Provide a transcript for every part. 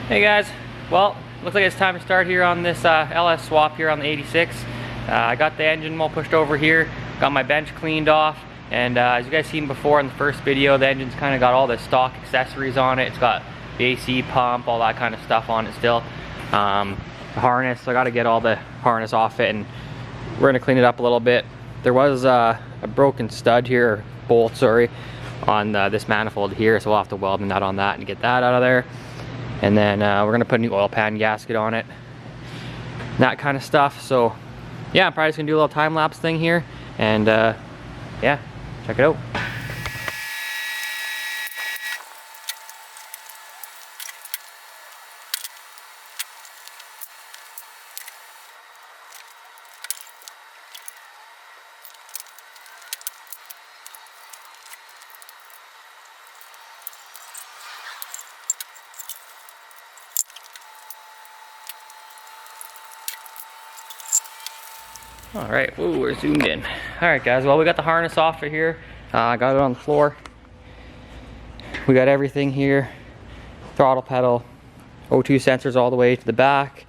Hey guys, well, looks like it's time to start here on this LS swap here on the 86. I got the engine all pushed over here, got my bench cleaned off, and as you guys seen before in the first video, the engine's kind of got all the stock accessories on it. It's got the AC pump, all that kind of stuff on it still. The harness, so I got to get all the harness off it, and we're going to clean it up a little bit. There was a broken stud here, or bolt, sorry, on this manifold here, so we'll have to weld a nut on that and get that out of there. And then we're gonna put a new oil pan gasket on it, that kind of stuff. So yeah, I'm probably just gonna do a little time lapse thing here, and yeah, check it out. All right, ooh, we're zoomed in. All right, guys, well, we got the harness off of here. I got it on the floor. We got everything here. Throttle pedal, O2 sensors all the way to the back.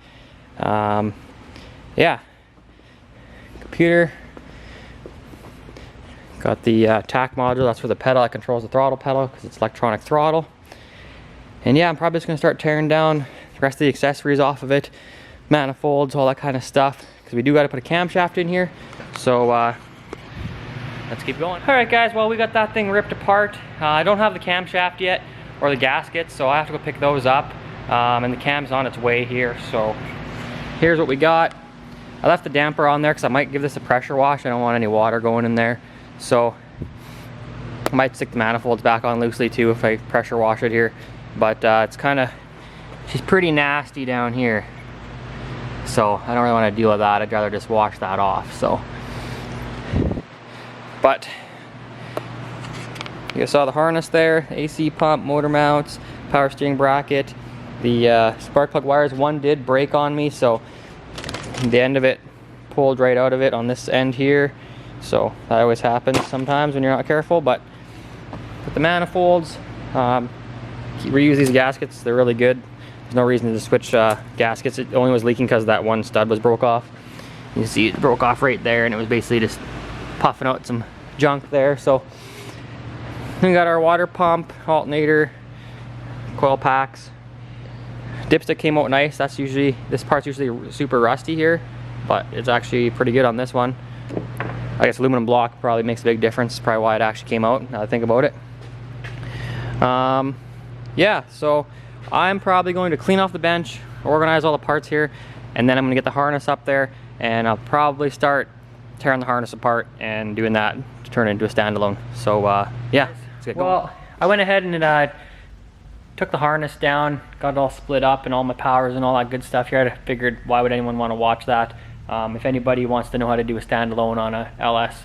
Yeah, computer. Got the TAC module, that's for the pedal that controls the throttle pedal because it's electronic throttle. And yeah, I'm probably just gonna start tearing down the rest of the accessories off of it. Manifolds, all that kind of stuff. Because we do got to put a camshaft in here, so let's keep going. All right, guys, well, we got that thing ripped apart. I don't have the camshaft yet, or the gaskets, so I have to go pick those up, and the cam's on its way here. So here's what we got. I left the damper on there because I might give this a pressure wash. I don't want any water going in there, so I might stick the manifolds back on loosely too if I pressure wash it here. But it's kind of, she's pretty nasty down here. So I don't really want to deal with that. I'd rather just wash that off. So, but you saw the harness there, AC pump, motor mounts, power steering bracket. The spark plug wires, one did break on me, so the end of it pulled right out of it on this end here. So that always happens sometimes when you're not careful. But with the manifolds, reuse these gaskets. They're really good. There's no reason to switch gaskets. It only was leaking because that one stud was broke off. You can see it broke off right there, and it was basically just puffing out some junk there. So we got our water pump, alternator, coil packs. Dipstick came out nice. That's usually, this part's usually super rusty here, but it's actually pretty good on this one. I guess aluminum block probably makes a big difference. Probably why it actually came out, now that I think about it. Yeah, so I'm probably going to clean off the bench, organize all the parts here, and then I'm going to get the harness up there, and I'll probably start tearing the harness apart and doing that to turn it into a standalone. So yeah, let's get going. Well, I went ahead and took the harness down, got it all split up and all my powers and all that good stuff here. I figured, why would anyone want to watch that? If anybody wants to know how to do a standalone on a LS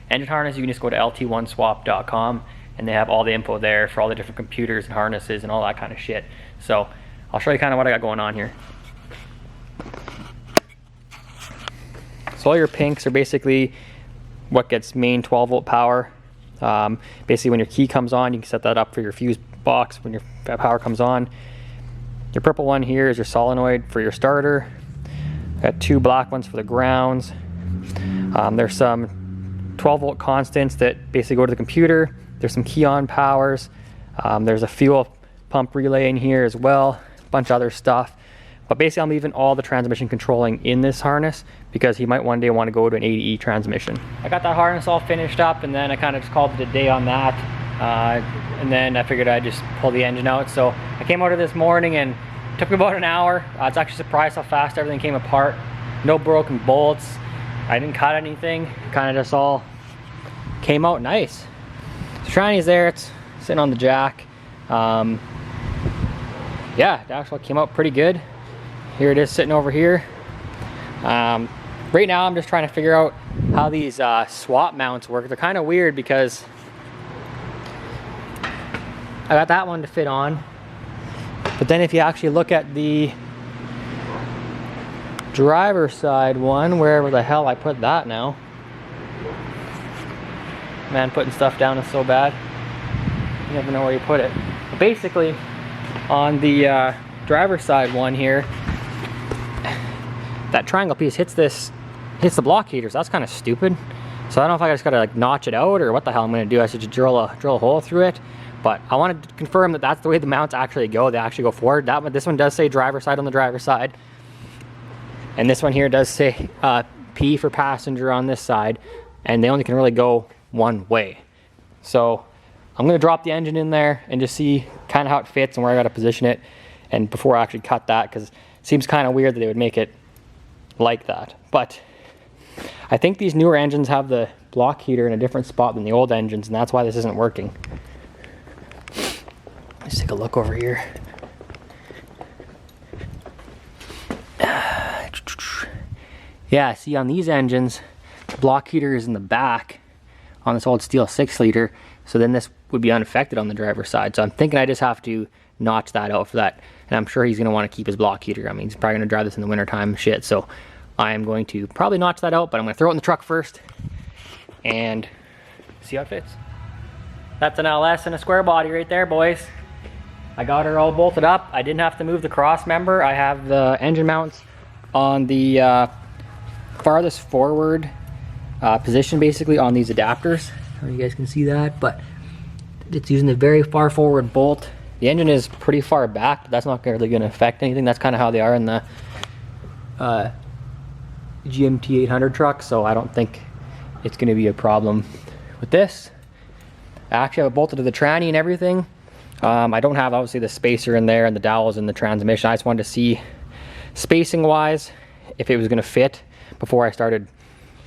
engine harness, you can just go to lt1swap.com. and they have all the info there for all the different computers and harnesses and all that kind of shit. So I'll show you kind of what I got going on here. So all your pinks are basically what gets main 12-volt power. Basically when your key comes on, you can set that up for your fuse box when your power comes on. Your purple one here is your solenoid for your starter. Got two black ones for the grounds. There's some 12-volt constants that basically go to the computer. There's some key on powers. There's a fuel pump relay in here as well. A bunch of other stuff. But basically I'm leaving all the transmission controlling in this harness because he might one day want to go to an 80E transmission. I got that harness all finished up, and then I kind of just called it a day on that. And then I figured I'd just pull the engine out. So I came out of this morning and it took me about an hour. It's actually surprised how fast everything came apart. No broken bolts. I didn't cut anything. Kind of just all came out nice. Shiny's there, it's sitting on the jack. Yeah, it actually came out pretty good. Here it is sitting over here. Right now I'm just trying to figure out how these swap mounts work. They're kind of weird because I got that one to fit on, but then if you actually look at the driver's side one, wherever the hell I put that now. Man, putting stuff down is so bad. You never know where you put it. But basically, on the driver's side one here, that triangle piece hits the block heater, so that's kind of stupid. So I don't know if I just gotta like notch it out or what the hell I'm gonna do. I should just drill a hole through it. But I wanted to confirm that that's the way the mounts actually go. They actually go forward. This one does say driver's side on the driver's side. And this one here does say P for passenger on this side. And they only can really go one way. So I'm gonna drop the engine in there and just see kind of how it fits and where I gotta position it. And before I actually cut that, because it seems kind of weird that they would make it like that. But I think these newer engines have the block heater in a different spot than the old engines, and that's why this isn't working. Let's take a look over here. Yeah, see on these engines, the block heater is in the back on this old steel 6-liter, so then this would be unaffected on the driver's side. So I'm thinking I just have to notch that out for that, and I'm sure he's going to want to keep his block heater. I mean, he's probably going to drive this in the wintertime shit, so I am going to probably notch that out, but I'm going to throw it in the truck first and see how it fits. That's an LS and a square body right there, boys. I got her all bolted up. I didn't have to move the cross member. I have the engine mounts on the farthest forward position, basically, on these adapters. I don't know if you guys can see that, but it's using the very far forward bolt. The engine is pretty far back, but that's not really going to affect anything. That's kind of how they are in the GMT 800 truck, so I don't think it's going to be a problem with this. I actually have it bolted to the tranny and everything. I don't have, obviously, the spacer in there and the dowels in the transmission. I just wanted to see, spacing wise, if it was going to fit before I started,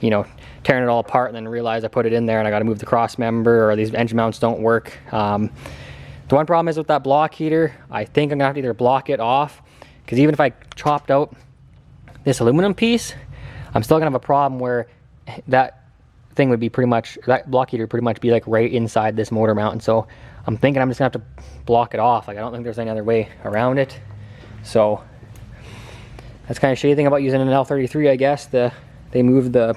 you know, tearing it all apart and then realized I put it in there and I got to move the cross member, or these engine mounts don't work. The one problem is with that block heater, I think I'm gonna have to either block it off, because even if I chopped out this aluminum piece, I'm still gonna have a problem where that thing would be pretty much, that block heater would pretty much be like right inside this motor mount. And so I'm thinking I'm just gonna have to block it off. Like, I don't think there's any other way around it. So that's kind of shady thing about using an L33, I guess. They moved the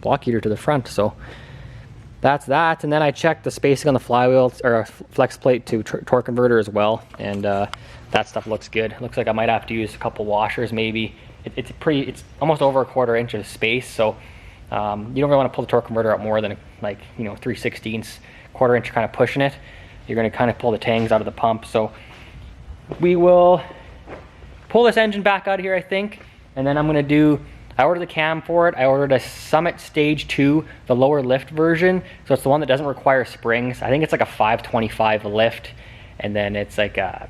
block heater to the front, so that's that. And then I checked the spacing on the flywheel, or flex plate to torque converter as well, and that stuff looks good. It looks like I might have to use a couple washers maybe. It's almost over a 1/4 inch of space, so you don't really want to pull the torque converter out more than, like, you know, 3/16, 1/4 inch, kind of pushing it. You're going to kind of pull the tangs out of the pump. So we will pull this engine back out of here, I think, and then I'm going to do, I ordered the cam for it. I ordered a Summit Stage 2, the lower lift version. So it's the one that doesn't require springs. I think it's like a 525 lift, and then it's like a,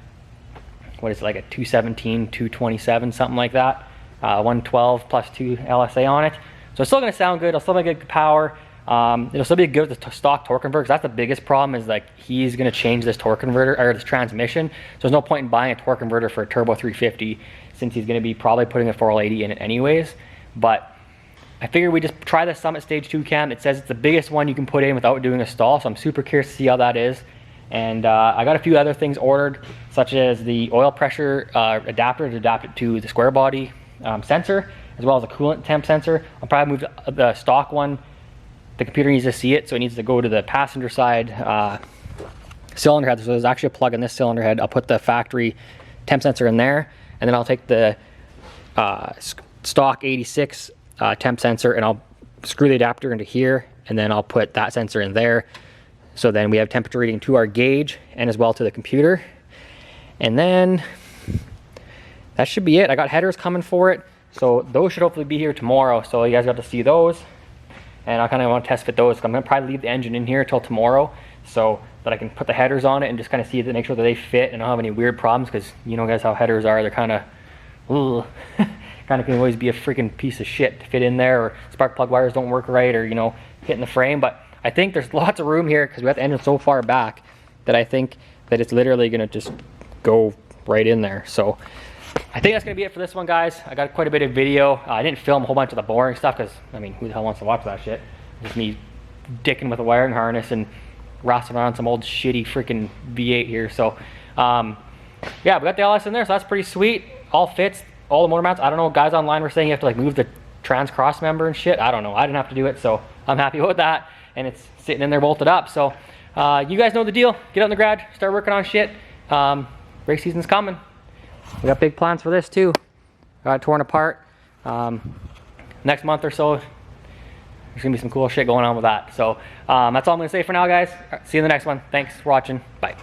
what is it, like a 217, 227, something like that. 112 plus 2 LSA on it. So it's still going to sound good. It'll still make good power. It'll still be good with the stock torque converter, because that's the biggest problem, is like he's going to change this torque converter, or this transmission. So there's no point in buying a torque converter for a turbo 350, since he's going to be probably putting a 480 in it anyways. But I figured we just try the Summit Stage 2 cam. It says it's the biggest one you can put in without doing a stall, so I'm super curious to see how that is. And I got a few other things ordered, such as the oil pressure adapter to adapt it to the square body sensor, as well as a coolant temp sensor. I'll probably move the stock one. The computer needs to see it, so it needs to go to the passenger side cylinder head. So there's actually a plug in this cylinder head. I'll put the factory temp sensor in there, and then I'll take the stock 86 temp sensor, and I'll screw the adapter into here, and then I'll put that sensor in there. So then we have temperature reading to our gauge and as well to the computer. And then that should be it. I got headers coming for it, so those should hopefully be here tomorrow. So you guys got to see those, and I kind of want to test fit those. I'm going to probably leave the engine in here till tomorrow, so that I can put the headers on it and just kind of see it, make sure that they fit and don't have any weird problems, because you know guys how headers are. They're kind of kind of can always be a freaking piece of shit to fit in there, or spark plug wires don't work right, or, you know, hitting the frame. But I think there's lots of room here, because we have the engine so far back that I think that it's literally going to just go right in there. So I think that's going to be it for this one, guys. I got quite a bit of video. I didn't film a whole bunch of the boring stuff, because, I mean, who the hell wants to watch that shit? Just me dicking with a wiring harness and wrestling around some old shitty freaking V8 here. So yeah, we got the LS in there, so that's pretty sweet. All fits, all the motor mounts. I don't know, guys online were saying you have to like move the trans cross member and shit. I don't know. I didn't have to do it, so I'm happy with that. And it's sitting in there bolted up. So you guys know the deal. Get out in the garage, start working on shit. Race season's coming. we got big plans for this too. Got it torn apart. Next month or so, there's gonna be some cool shit going on with that. So that's all I'm gonna say for now, guys. See you in the next one. Thanks for watching. Bye.